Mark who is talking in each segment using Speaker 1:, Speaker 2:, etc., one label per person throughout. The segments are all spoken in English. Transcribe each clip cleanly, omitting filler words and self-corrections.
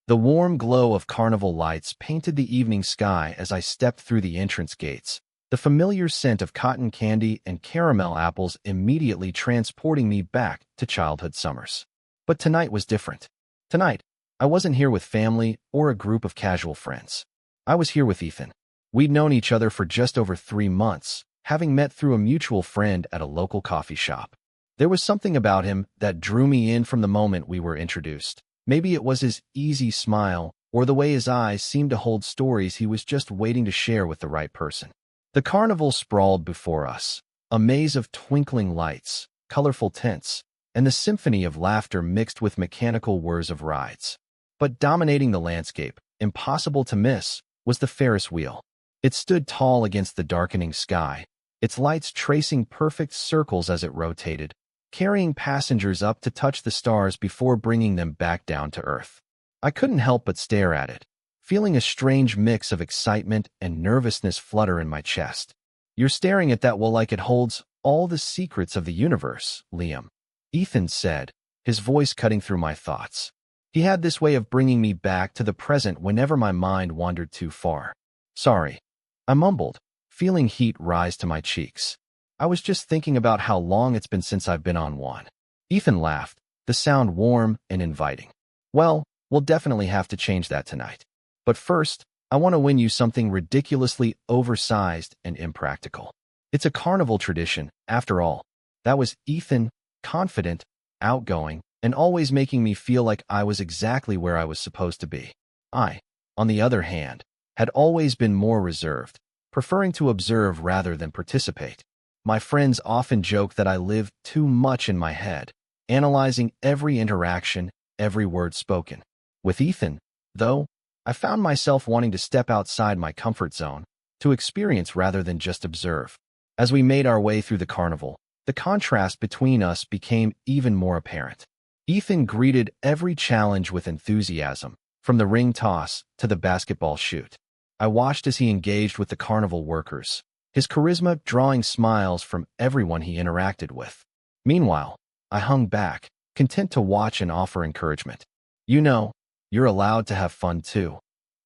Speaker 1: The warm glow of carnival lights painted the evening sky as I stepped through the entrance gates, the familiar scent of cotton candy and caramel apples immediately transporting me back to childhood summers. But tonight was different. Tonight, I wasn't here with family or a group of casual friends. I was here with Ethan. We'd known each other for just over 3 months, having met through a mutual friend at a local coffee shop. There was something about him that drew me in from the moment we were introduced. Maybe it was his easy smile or the way his eyes seemed to hold stories he was just waiting to share with the right person. The carnival sprawled before us, a maze of twinkling lights, colorful tints, and the symphony of laughter mixed with mechanical whirs of rides. But dominating the landscape, impossible to miss, was the Ferris wheel. It stood tall against the darkening sky, its lights tracing perfect circles as it rotated, carrying passengers up to touch the stars before bringing them back down to earth. I couldn't help but stare at it, feeling a strange mix of excitement and nervousness flutter in my chest. "You're staring at that wall like it holds all the secrets of the universe, Liam," Ethan said, his voice cutting through my thoughts. He had this way of bringing me back to the present whenever my mind wandered too far. "Sorry," I mumbled, feeling heat rise to my cheeks. "I was just thinking about how long it's been since I've been on one." Ethan laughed, the sound warm and inviting. "Well, we'll definitely have to change that tonight. But first, I want to win you something ridiculously oversized and impractical. It's a carnival tradition, after all." That was Ethan, confident, outgoing, and always making me feel like I was exactly where I was supposed to be. I, on the other hand, had always been more reserved, preferring to observe rather than participate. My friends often joke that I lived too much in my head, analyzing every interaction, every word spoken. With Ethan, though, I found myself wanting to step outside my comfort zone, to experience rather than just observe. As we made our way through the carnival, the contrast between us became even more apparent. Ethan greeted every challenge with enthusiasm, from the ring toss to the basketball shoot. I watched as he engaged with the carnival workers, his charisma drawing smiles from everyone he interacted with. Meanwhile, I hung back, content to watch and offer encouragement. "You know, you're allowed to have fun too,"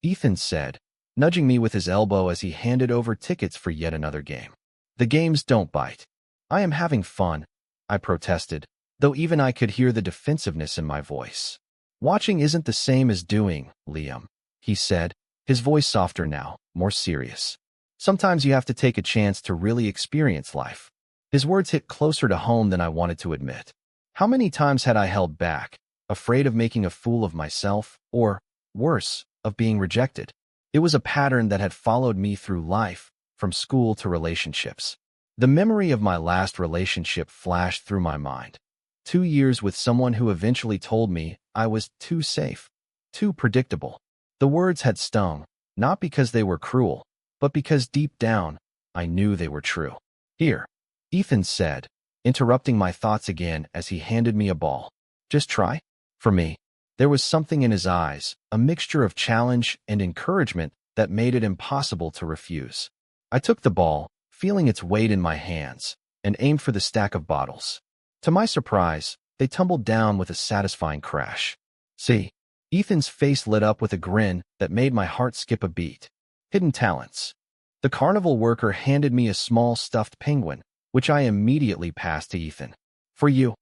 Speaker 1: Ethan said, nudging me with his elbow as he handed over tickets for yet another game. "The games don't bite." "I am having fun," I protested, though even I could hear the defensiveness in my voice. "Watching isn't the same as doing, Liam," he said, his voice softer now, more serious. "Sometimes you have to take a chance to really experience life." His words hit closer to home than I wanted to admit. How many times had I held back, afraid of making a fool of myself, or, worse, of being rejected? It was a pattern that had followed me through life, from school to relationships. The memory of my last relationship flashed through my mind. 2 years with someone who eventually told me I was too safe, too predictable. The words had stung, not because they were cruel, but because deep down, I knew they were true. "Here," Ethan said, interrupting my thoughts again as he handed me a ball. "Just try." For me, there was something in his eyes, a mixture of challenge and encouragement that made it impossible to refuse. I took the ball, feeling its weight in my hands, and aimed for the stack of bottles. To my surprise, they tumbled down with a satisfying crash. "See," Ethan's face lit up with a grin that made my heart skip a beat. "Hidden talents." The carnival worker handed me a small stuffed penguin, which I immediately passed to Ethan. "For you,"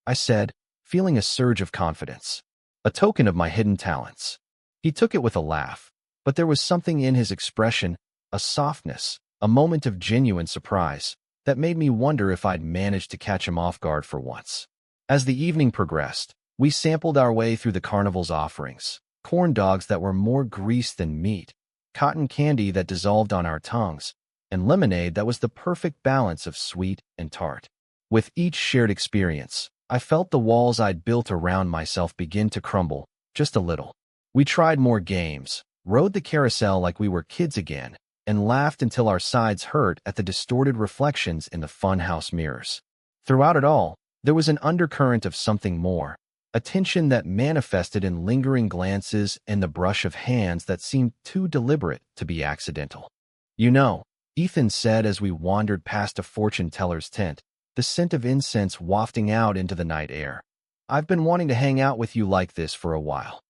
Speaker 1: I said, feeling a surge of confidence. "A token of my hidden talents." He took it with a laugh, but there was something in his expression, a softness, a moment of genuine surprise, that made me wonder if I'd managed to catch him off guard for once. As the evening progressed, we sampled our way through the carnival's offerings: corn dogs that were more grease than meat, cotton candy that dissolved on our tongues, and lemonade that was the perfect balance of sweet and tart. With each shared experience, I felt the walls I'd built around myself begin to crumble, just a little. We tried more games, rode the carousel like we were kids again, and laughed until our sides hurt at the distorted reflections in the funhouse mirrors. Throughout it all, there was an undercurrent of something more, a tension that manifested in lingering glances and the brush of hands that seemed too deliberate to be accidental. "You know," Ethan said as we wandered past a fortune teller's tent, the scent of incense wafting out into the night air, "I've been wanting to hang out with you like this for a while."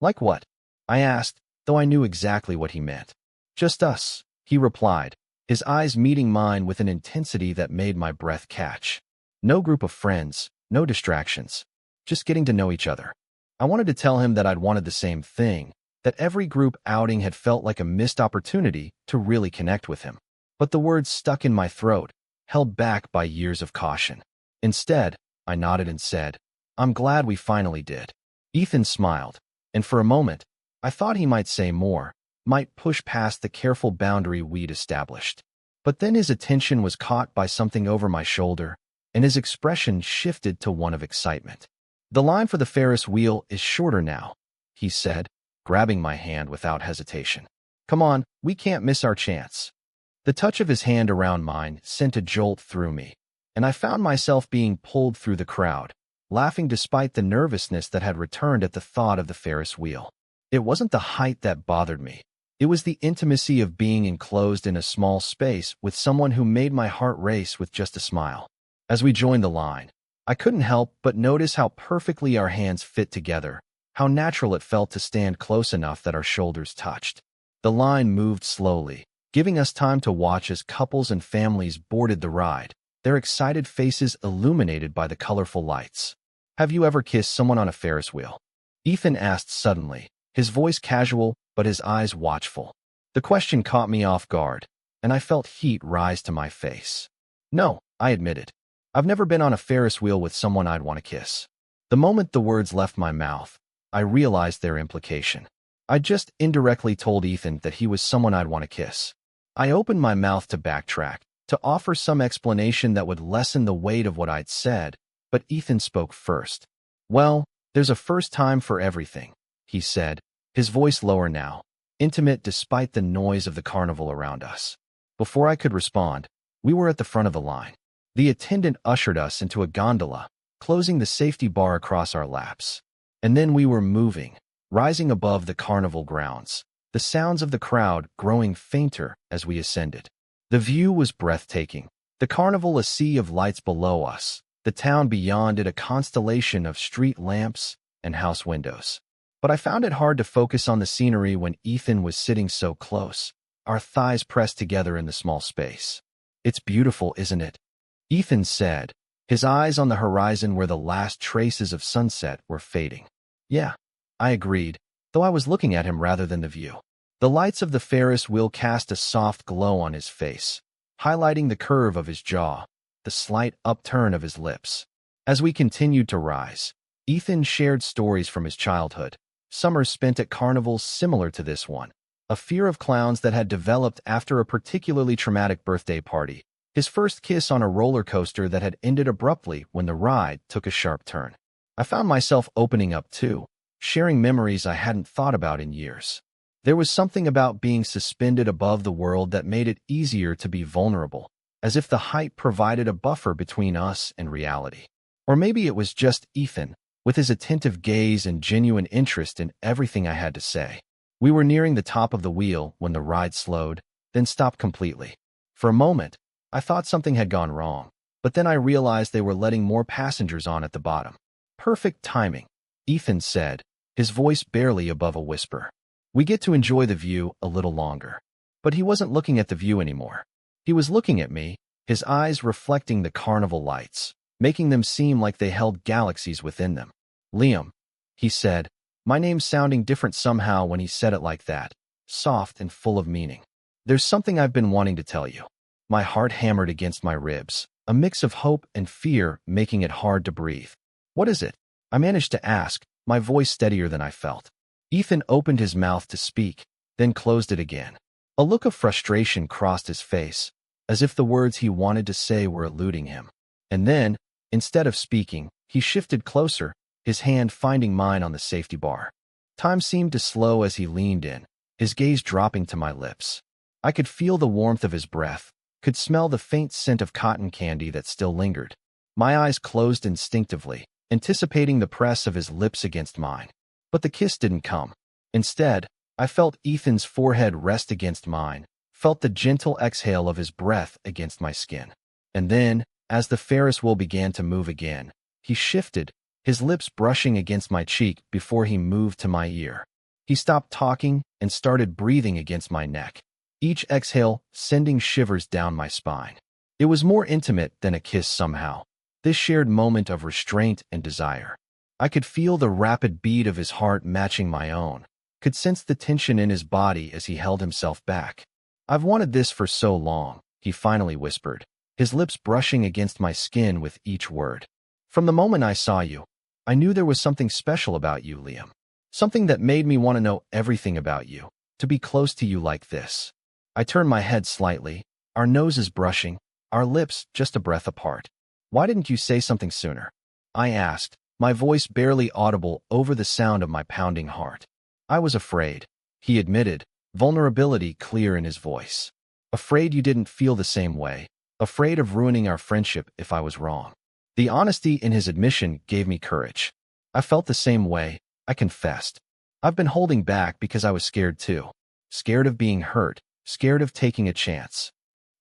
Speaker 1: "Like what?" I asked, though I knew exactly what he meant. Just us, he replied, his eyes meeting mine with an intensity that made my breath catch. No group of friends, no distractions, just getting to know each other. I wanted to tell him that I'd wanted the same thing, that every group outing had felt like a missed opportunity to really connect with him. But the words stuck in my throat, held back by years of caution. Instead, I nodded and said, "I'm glad we finally did." Ethan smiled, and for a moment, I thought he might say more, might push past the careful boundary we'd established. But then his attention was caught by something over my shoulder, and his expression shifted to one of excitement. "The line for the Ferris wheel is shorter now," he said, grabbing my hand without hesitation. "Come on, we can't miss our chance." The touch of his hand around mine sent a jolt through me, and I found myself being pulled through the crowd, laughing despite the nervousness that had returned at the thought of the Ferris wheel. It wasn't the height that bothered me. It was the intimacy of being enclosed in a small space with someone who made my heart race with just a smile. As we joined the line, I couldn't help but notice how perfectly our hands fit together, how natural it felt to stand close enough that our shoulders touched. The line moved slowly, giving us time to watch as couples and families boarded the ride, their excited faces illuminated by the colorful lights. "Have you ever kissed someone on a Ferris wheel?" Ethan asked suddenly, his voice casual but his eyes watchful. The question caught me off guard, and I felt heat rise to my face. "No," I admitted. "I've never been on a Ferris wheel with someone I'd want to kiss." The moment the words left my mouth, I realized their implication. I just indirectly told Ethan that he was someone I'd want to kiss. I opened my mouth to backtrack, to offer some explanation that would lessen the weight of what I'd said, but Ethan spoke first. "Well, there's a first time for everything," he said, his voice lower now, intimate despite the noise of the carnival around us. Before I could respond, we were at the front of the line. The attendant ushered us into a gondola, closing the safety bar across our laps. And then we were moving, rising above the carnival grounds, the sounds of the crowd growing fainter as we ascended. The view was breathtaking, the carnival a sea of lights below us, the town beyond it a constellation of street lamps and house windows. But I found it hard to focus on the scenery when Ethan was sitting so close, our thighs pressed together in the small space. "It's beautiful, isn't it?" Ethan said, his eyes on the horizon where the last traces of sunset were fading. "Yeah," I agreed, though I was looking at him rather than the view. The lights of the Ferris wheel cast a soft glow on his face, highlighting the curve of his jaw, the slight upturn of his lips. As we continued to rise, Ethan shared stories from his childhood, summers spent at carnivals similar to this one, a fear of clowns that had developed after a particularly traumatic birthday party, his first kiss on a roller coaster that had ended abruptly when the ride took a sharp turn. I found myself opening up too, sharing memories I hadn't thought about in years. There was something about being suspended above the world that made it easier to be vulnerable, as if the height provided a buffer between us and reality. Or maybe it was just Ethan, with his attentive gaze and genuine interest in everything I had to say. We were nearing the top of the wheel when the ride slowed, then stopped completely. For a moment, I thought something had gone wrong, but then I realized they were letting more passengers on at the bottom. "Perfect timing," Ethan said, his voice barely above a whisper. "We get to enjoy the view a little longer." But he wasn't looking at the view anymore. He was looking at me, his eyes reflecting the carnival lights, making them seem like they held galaxies within them. "Liam," he said, my name sounding different somehow when he said it like that, soft and full of meaning. "There's something I've been wanting to tell you." My heart hammered against my ribs, a mix of hope and fear making it hard to breathe. "What is it?" I managed to ask, my voice steadier than I felt. Ethan opened his mouth to speak, then closed it again. A look of frustration crossed his face, as if the words he wanted to say were eluding him. And then, instead of speaking, he shifted closer, his hand finding mine on the safety bar. Time seemed to slow as he leaned in, his gaze dropping to my lips. I could feel the warmth of his breath, could smell the faint scent of cotton candy that still lingered. My eyes closed instinctively, anticipating the press of his lips against mine. But the kiss didn't come. Instead, I felt Ethan's forehead rest against mine, felt the gentle exhale of his breath against my skin. And then, as the Ferris wheel began to move again, he shifted, his lips brushing against my cheek before he moved to my ear. He stopped talking and started breathing against my neck, each exhale sending shivers down my spine. It was more intimate than a kiss somehow, this shared moment of restraint and desire. I could feel the rapid beat of his heart matching my own, could sense the tension in his body as he held himself back. "I've wanted this for so long," he finally whispered, his lips brushing against my skin with each word. "From the moment I saw you, I knew there was something special about you, Liam. Something that made me want to know everything about you, to be close to you like this." I turned my head slightly, our noses brushing, our lips just a breath apart. "Why didn't you say something sooner?" I asked, my voice barely audible over the sound of my pounding heart. "I was afraid," he admitted, vulnerability clear in his voice. "Afraid you didn't feel the same way, afraid of ruining our friendship if I was wrong." The honesty in his admission gave me courage. "I felt the same way," I confessed. "I've been holding back because I was scared too. Scared of being hurt, scared of taking a chance."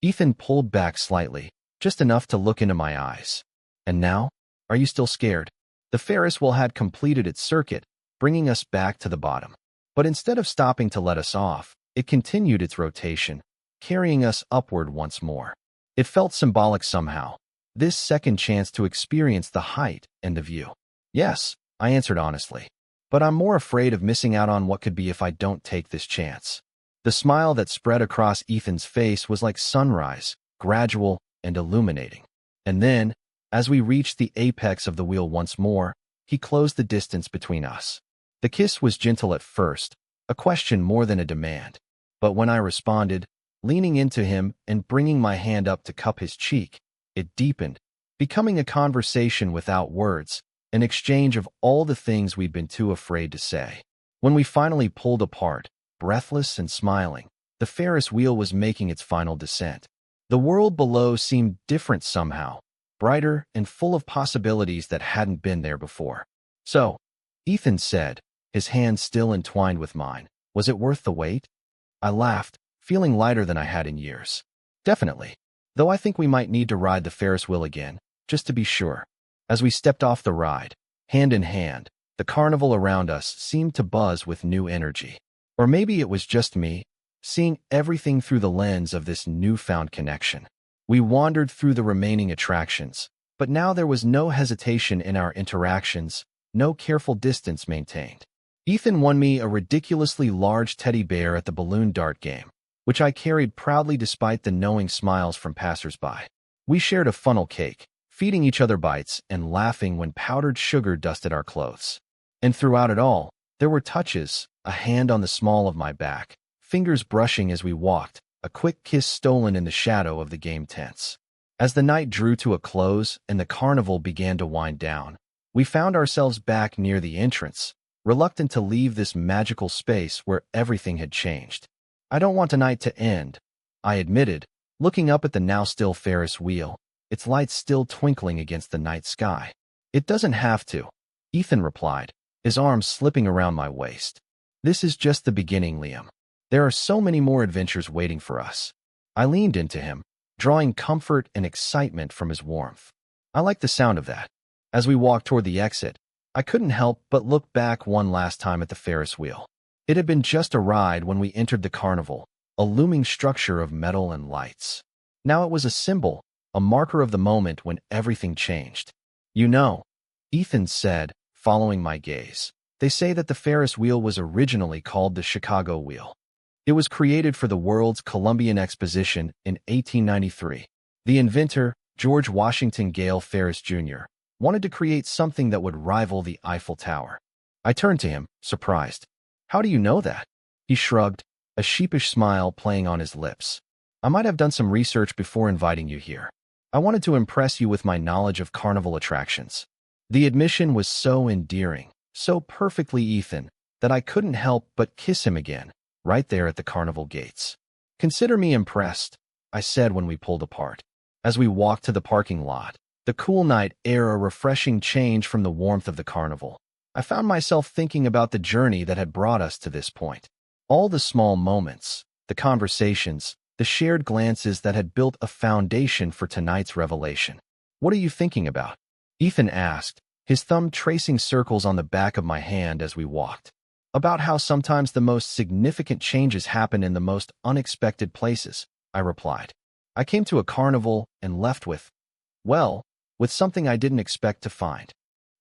Speaker 1: Ethan pulled back slightly, just enough to look into my eyes. "And now? Are you still scared?" The Ferris wheel had completed its circuit, bringing us back to the bottom. But instead of stopping to let us off, it continued its rotation, carrying us upward once more. It felt symbolic somehow, this second chance to experience the height and the view. "Yes," I answered honestly. "But I'm more afraid of missing out on what could be if I don't take this chance." The smile that spread across Ethan's face was like sunrise, gradual and illuminating. And then, as we reached the apex of the wheel once more, he closed the distance between us. The kiss was gentle at first, a question more than a demand. But when I responded, leaning into him and bringing my hand up to cup his cheek, it deepened, becoming a conversation without words, an exchange of all the things we'd been too afraid to say. When we finally pulled apart, breathless and smiling, the Ferris wheel was making its final descent. The world below seemed different somehow, brighter and full of possibilities that hadn't been there before. "So," Ethan said, his hand still entwined with mine, "was it worth the wait?" I laughed, feeling lighter than I had in years. "Definitely. Though I think we might need to ride the Ferris wheel again, just to be sure." As we stepped off the ride, hand in hand, the carnival around us seemed to buzz with new energy. Or maybe it was just me, seeing everything through the lens of this newfound connection. We wandered through the remaining attractions, but now there was no hesitation in our interactions, no careful distance maintained. Ethan won me a ridiculously large teddy bear at the balloon dart game, which I carried proudly despite the knowing smiles from passers-by. We shared a funnel cake, feeding each other bites and laughing when powdered sugar dusted our clothes. And throughout it all, there were touches, a hand on the small of my back, fingers brushing as we walked, a quick kiss stolen in the shadow of the game tents. As the night drew to a close and the carnival began to wind down, we found ourselves back near the entrance, reluctant to leave this magical space where everything had changed. "I don't want tonight to end," I admitted, looking up at the now-still Ferris wheel, its lights still twinkling against the night sky. "It doesn't have to," Ethan replied, his arms slipping around my waist. "This is just the beginning, Liam. There are so many more adventures waiting for us." I leaned into him, drawing comfort and excitement from his warmth. I liked the sound of that. As we walked toward the exit, I couldn't help but look back one last time at the Ferris wheel. It had been just a ride when we entered the carnival, a looming structure of metal and lights. Now it was a symbol, a marker of the moment when everything changed. "You know," Ethan said, following my gaze, "they say that the Ferris wheel was originally called the Chicago wheel. It was created for the World's Columbian Exposition in 1893. The inventor, George Washington Gale Ferris Jr., wanted to create something that would rival the Eiffel Tower." I turned to him, surprised. "How do you know that?" He shrugged, a sheepish smile playing on his lips. "I might have done some research before inviting you here. I wanted to impress you with my knowledge of carnival attractions." The admission was so endearing, so perfectly Ethan, that I couldn't help but kiss him again, right there at the carnival gates. "Consider me impressed," I said when we pulled apart. As we walked to the parking lot, the cool night air a refreshing change from the warmth of the carnival, I found myself thinking about the journey that had brought us to this point. All the small moments, the conversations, the shared glances that had built a foundation for tonight's revelation. "What are you thinking about?" Ethan asked, his thumb tracing circles on the back of my hand as we walked. About how sometimes the most significant changes happen in the most unexpected places, I replied. I came to a carnival and left well, with something I didn't expect to find.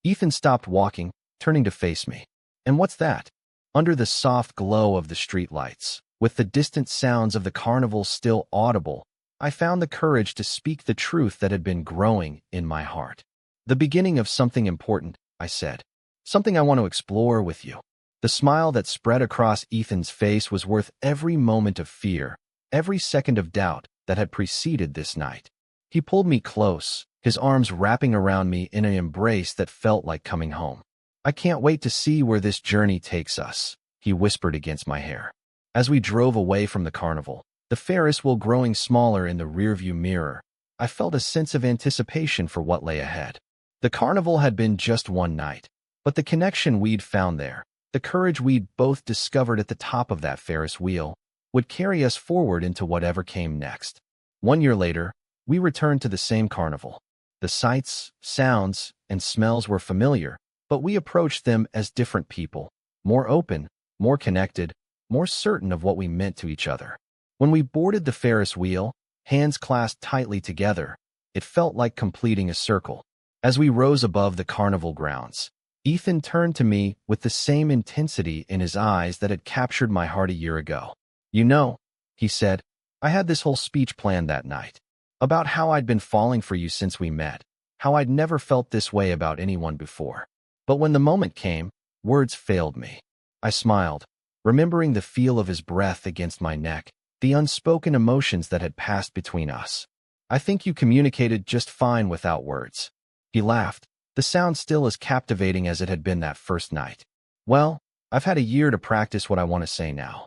Speaker 1: Ethan stopped walking, turning to face me. And what's that? Under the soft glow of the streetlights, with the distant sounds of the carnival still audible, I found the courage to speak the truth that had been growing in my heart. The beginning of something important, I said. Something I want to explore with you. The smile that spread across Ethan's face was worth every moment of fear, every second of doubt that had preceded this night. He pulled me close, his arms wrapping around me in an embrace that felt like coming home. I can't wait to see where this journey takes us, he whispered against my hair. As we drove away from the carnival, the Ferris wheel growing smaller in the rearview mirror, I felt a sense of anticipation for what lay ahead. The carnival had been just one night, but the connection we'd found there, the courage we'd both discovered at the top of that Ferris wheel, would carry us forward into whatever came next. 1 year later, we returned to the same carnival. The sights, sounds, and smells were familiar, but we approached them as different people, more open, more connected, more certain of what we meant to each other. When we boarded the Ferris wheel, hands clasped tightly together, it felt like completing a circle. As we rose above the carnival grounds, Ethan turned to me with the same intensity in his eyes that had captured my heart a year ago. You know, he said, I had this whole speech planned that night, about how I'd been falling for you since we met, how I'd never felt this way about anyone before. But when the moment came, words failed me. I smiled, remembering the feel of his breath against my neck, the unspoken emotions that had passed between us. I think you communicated just fine without words. He laughed, the sound still as captivating as it had been that first night. Well, I've had a year to practice what I want to say now.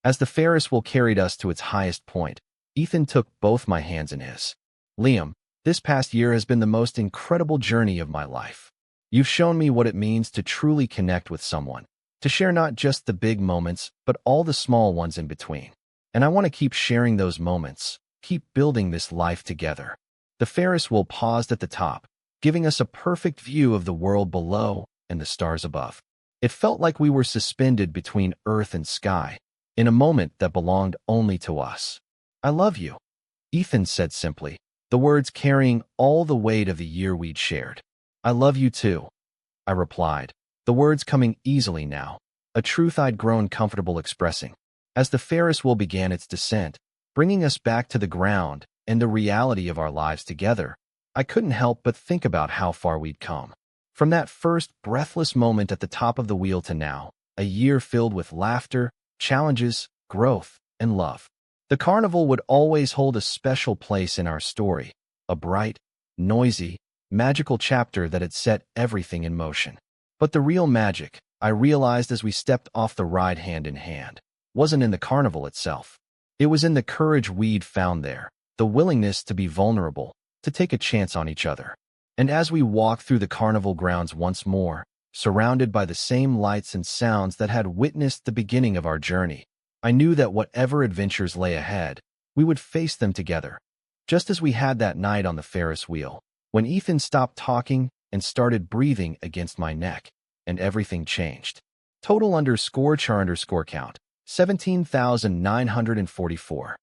Speaker 1: As the Ferris wheel carried us to its highest point, Ethan took both my hands in his. Liam, this past year has been the most incredible journey of my life. You've shown me what it means to truly connect with someone, to share not just the big moments, but all the small ones in between. And I want to keep sharing those moments, keep building this life together. The Ferris wheel paused at the top, giving us a perfect view of the world below and the stars above. It felt like we were suspended between earth and sky, in a moment that belonged only to us. I love you, Ethan said simply, the words carrying all the weight of the year we'd shared. I love you too, I replied, the words coming easily now, a truth I'd grown comfortable expressing. As the Ferris wheel began its descent, bringing us back to the ground and the reality of our lives together, I couldn't help but think about how far we'd come. From that first breathless moment at the top of the wheel to now, a year filled with laughter, challenges, growth, and love. The carnival would always hold a special place in our story, a bright, noisy, magical chapter that had set everything in motion. But the real magic, I realized as we stepped off the ride hand in hand, wasn't in the carnival itself. It was in the courage we'd found there, the willingness to be vulnerable, to take a chance on each other. And as we walked through the carnival grounds once more, surrounded by the same lights and sounds that had witnessed the beginning of our journey, I knew that whatever adventures lay ahead, we would face them together. Just as we had that night on the Ferris wheel, when Ethan stopped talking and started breathing against my neck, and everything changed. Total _char_count, 17,944.